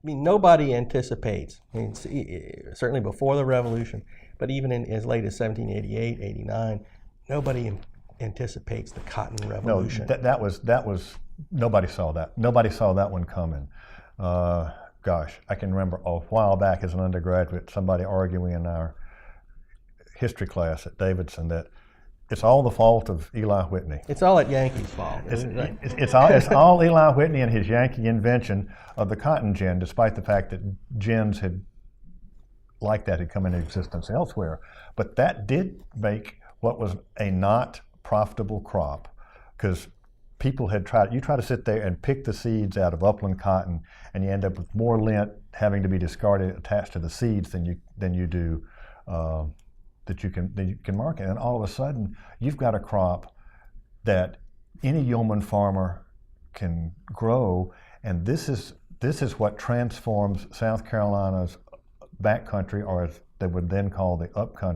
mean, nobody anticipates, I mean, certainly before the Revolution, but even in as late as 1788, 89, nobody anticipates the Cotton Revolution. No, that was nobody saw that. Nobody saw that one coming. Gosh, I can remember a while back as an undergraduate, somebody arguing in our history class at Davidson that it's all the fault of Eli Whitney. It's all at Yankees' fault. It's all Eli Whitney and his Yankee invention of the cotton gin, despite the fact that gins had come into existence elsewhere. But that did make what was a not profitable crop, because people had you try to sit there and pick the seeds out of upland cotton, and you end up with more lint having to be discarded attached to the seeds than you do that you can market. And all of a sudden, you've got a crop that any yeoman farmer can grow, and this is what transforms South Carolina's backcountry, or as they would then call the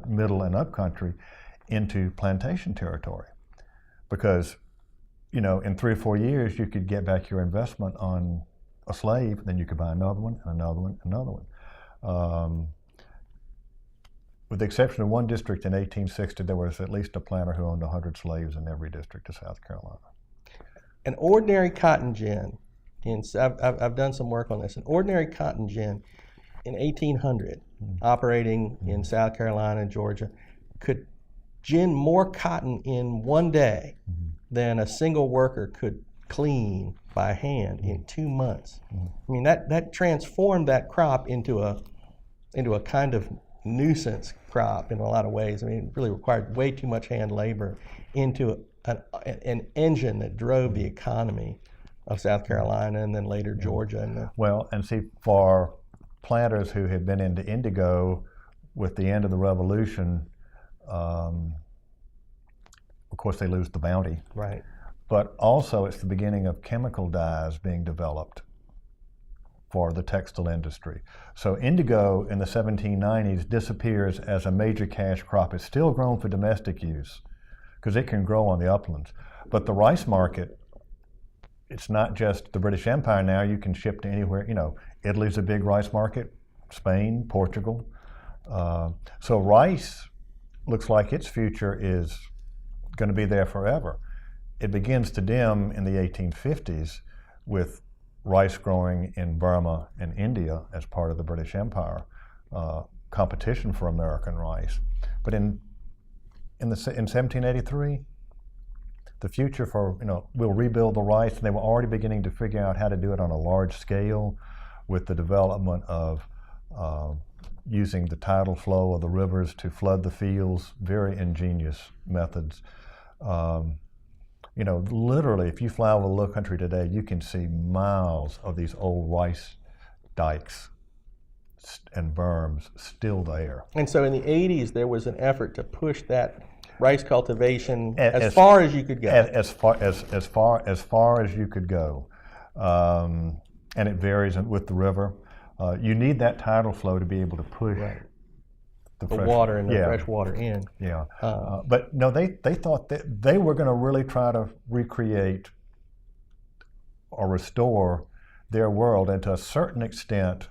middle and upcountry, into plantation territory. Because, you know, in 3 or 4 years, you could get back your investment on a slave, then you could buy another one, another one, another one. With the exception of one district in 1860, there was at least a planter who owned 100 slaves in every district of South Carolina. An ordinary cotton gin, I've done some work on this, an ordinary cotton gin in 1800, operating in South Carolina and Georgia, could gin more cotton in one day than a single worker could clean by hand in 2 months. I mean, that transformed that crop into a kind of nuisance crop in a lot of ways. I mean, it really required way too much hand labor into an engine that drove the economy of South Carolina and then later Georgia. Well, and see, for planters who had been into indigo with the end of the Revolution, of course they lose the bounty. Right. But also it's the beginning of chemical dyes being developed for the textile industry. So indigo in the 1790s disappears as a major cash crop. It's still grown for domestic use because it can grow on the uplands. But the rice market, it's not just the British Empire now. You can ship to anywhere. You know, Italy's a big rice market, Spain, Portugal. So rice looks like its future is going to be there forever. It begins to dim in the 1850s with rice growing in Burma and India as part of the British Empire, competition for American rice. But in 1783, the future for, we'll rebuild the rice, and they were already beginning to figure out how to do it on a large scale with the development of using the tidal flow of the rivers to flood the fields, very ingenious methods. Literally, if you fly over the low country today, you can see miles of these old rice dikes and berms still there. And so in the 80s, there was an effort to push that rice cultivation as far as you could go. As far as you could go. And it varies with the river. You need that tidal flow to be able to push the water and the fresh water in. Yeah. But no, they thought that they were going to really try to recreate or restore their world, and to a certain extent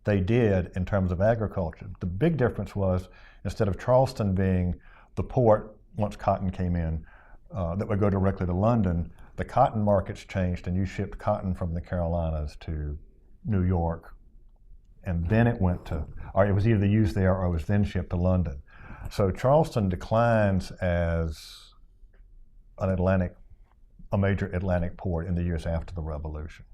they did in terms of agriculture. The big difference was, instead of Charleston being the port once cotton came in that would go directly to London, the cotton markets changed and you shipped cotton from the Carolinas to New York, and then it went to, or it was either used there or it was then shipped to London. So Charleston declines as a major Atlantic port in the years after the Revolution.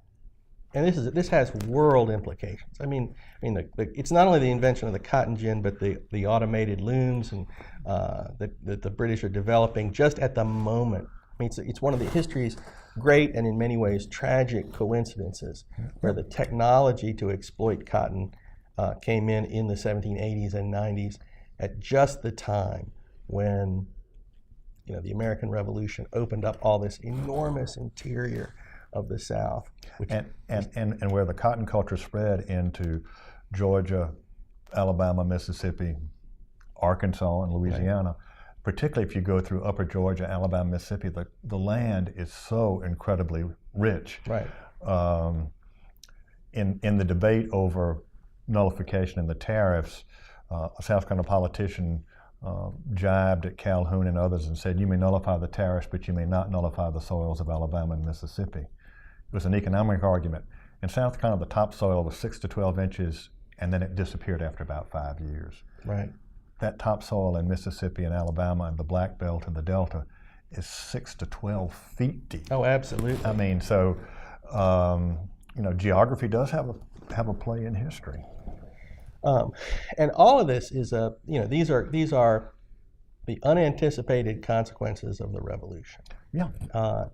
And this has world implications. I mean, it's not only the invention of the cotton gin, but the automated looms and that the British are developing just at the moment. I mean, it's one of the history's great and in many ways tragic coincidences where the technology to exploit cotton came in the 1780s and 90s at just the time when the American Revolution opened up all this enormous interior of the South. And where the cotton culture spread into Georgia, Alabama, Mississippi, Arkansas, and Louisiana. Right. Particularly if you go through upper Georgia, Alabama, Mississippi, the land is so incredibly rich. Right. in the debate over nullification and the tariffs, a South Carolina politician jibed at Calhoun and others and said, "You may nullify the tariffs, but you may not nullify the soils of Alabama and Mississippi." It was an economic argument. In South Carolina, the topsoil was 6 to 12 inches, and then it disappeared after about 5 years. Right. That topsoil in Mississippi and Alabama and the Black Belt and the Delta is 6 to 12 feet deep. Oh, absolutely. I mean, so geography does have a play in history. And all of this is these are the unanticipated consequences of the revolution. Yeah.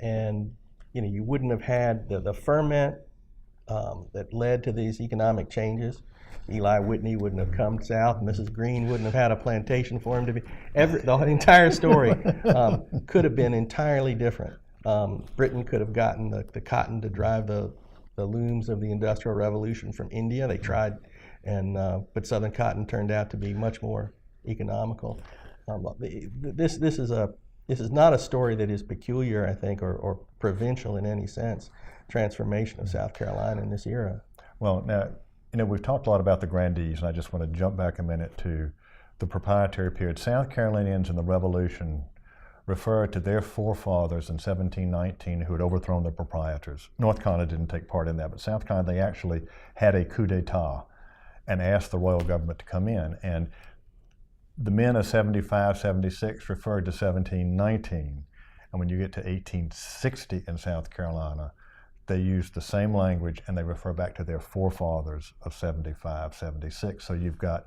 And you wouldn't have had the ferment that led to these economic changes. Eli Whitney wouldn't have come south. Mrs. Green wouldn't have had a plantation for him to be. The entire story could have been entirely different. Britain could have gotten the cotton to drive the looms of the Industrial Revolution from India. They tried, but Southern cotton turned out to be much more economical. This is not a story that is peculiar, I think, or provincial in any sense. Transformation of South Carolina in this era. Well, now, we've talked a lot about the grandees, and I just want to jump back a minute to the proprietary period. South Carolinians in the Revolution referred to their forefathers in 1719 who had overthrown the proprietors. North Carolina didn't take part in that, but South Carolina, they actually had a coup d'etat and asked the royal government to come in. And the men of 75, 76 referred to 1719. And when you get to 1860 in South Carolina, they use the same language and they refer back to their forefathers of 75, 76. So you've got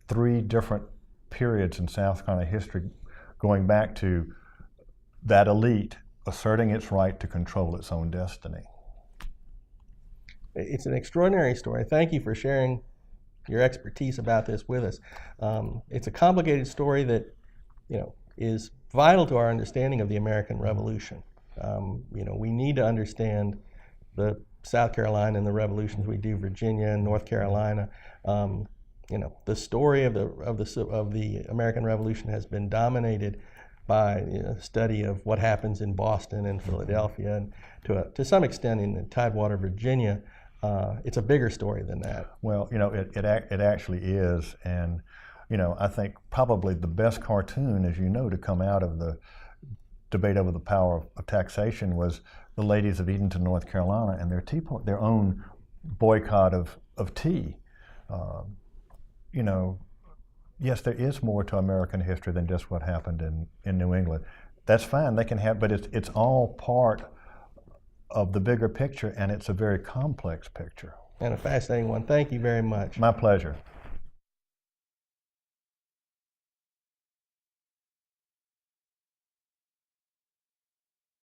3 different periods in South Carolina history going back to that elite asserting its right to control its own destiny. It's an extraordinary story. Thank you for sharing your expertise about this with us. It's a complicated story that is vital to our understanding of the American Revolution. We need to understand the South Carolina and the revolutions we do, Virginia and North Carolina. The story of the American Revolution has been dominated by study of what happens in Boston and Philadelphia, and to some extent in Tidewater, Virginia. It's a bigger story than that. Well, it actually is, and I think probably the best cartoon, as you know, to come out of the debate over the power of taxation was the ladies of Edenton, North Carolina, and their own boycott of tea. Yes, there is more to American history than just what happened in New England. That's fine, they can have, but it's all part of the bigger picture, and it's a very complex picture. And a fascinating one. Thank you very much. My pleasure.